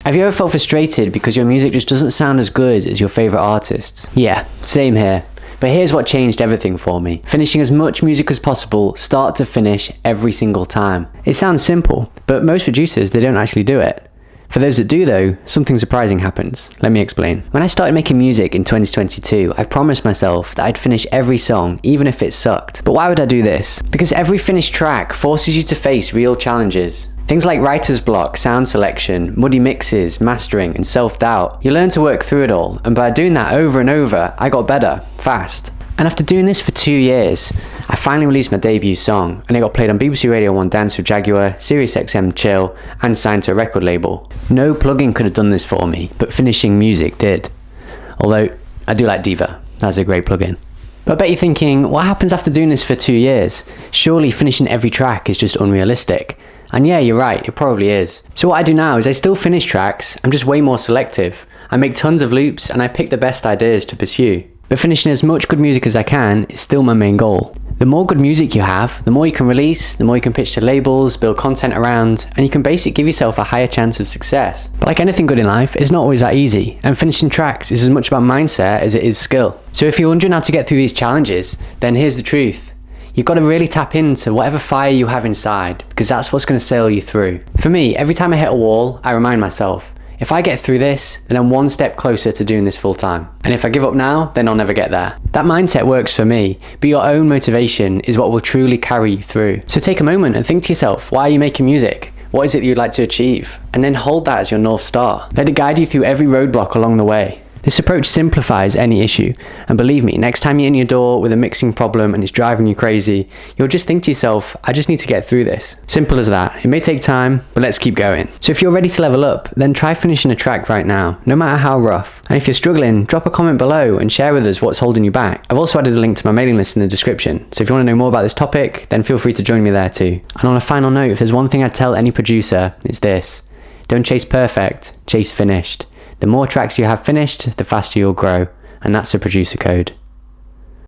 Have you ever felt frustrated because your music just doesn't sound as good as your favourite artists? Yeah, same here. But here's what changed everything for me. Finishing as much music as possible, start to finish, every single time. It sounds simple, but most producers, they don't actually do it. For those that do though, something surprising happens. Let me explain. When I started making music in 2022, I promised myself that I'd finish every song, even if it sucked. But why would I do this? Because every finished track forces you to face real challenges. Things like writer's block, sound selection, muddy mixes, mastering, and self-doubt. You learn to work through it all, and by doing that over and over, I got better, fast. And after doing this for 2 years, I finally released my debut song, and it got played on BBC Radio 1 Dance with Jaguar, SiriusXM Chill, and signed to a record label. No plugin could have done this for me, but finishing music did. Although, I do like Diva, that's a great plugin. But I bet you're thinking, what happens after doing this for 2 years? Surely finishing every track is just unrealistic. And yeah, you're right, it probably is. So what I do now is I still finish tracks, I'm just way more selective. I make tons of loops and I pick the best ideas to pursue. But finishing as much good music as I can is still my main goal. The more good music you have, the more you can release, the more you can pitch to labels, build content around, and you can basically give yourself a higher chance of success. But like anything good in life, it's not always that easy, and finishing tracks is as much about mindset as it is skill. So if you're wondering how to get through these challenges, then here's the truth. You've got to really tap into whatever fire you have inside, because that's what's going to sail you through. For me, every time I hit a wall, I remind myself, if I get through this, then I'm one step closer to doing this full time. And if I give up now, then I'll never get there. That mindset works for me, but your own motivation is what will truly carry you through. So take a moment and think to yourself, why are you making music? What is it that you'd like to achieve? And then hold that as your North Star. Let it guide you through every roadblock along the way. This approach simplifies any issue, and believe me, next time you're in your door with a mixing problem and it's driving you crazy, you'll just think to yourself, I just need to get through this. Simple as that. It may take time, but let's keep going. So if you're ready to level up, then try finishing a track right now, no matter how rough. And if you're struggling, drop a comment below and share with us what's holding you back. I've also added a link to my mailing list in the description, so if you want to know more about this topic, then feel free to join me there too. And on a final note, if there's one thing I'd tell any producer, it's this: don't chase perfect, chase finished. The more tracks you have finished, the faster you'll grow, and that's the producer code.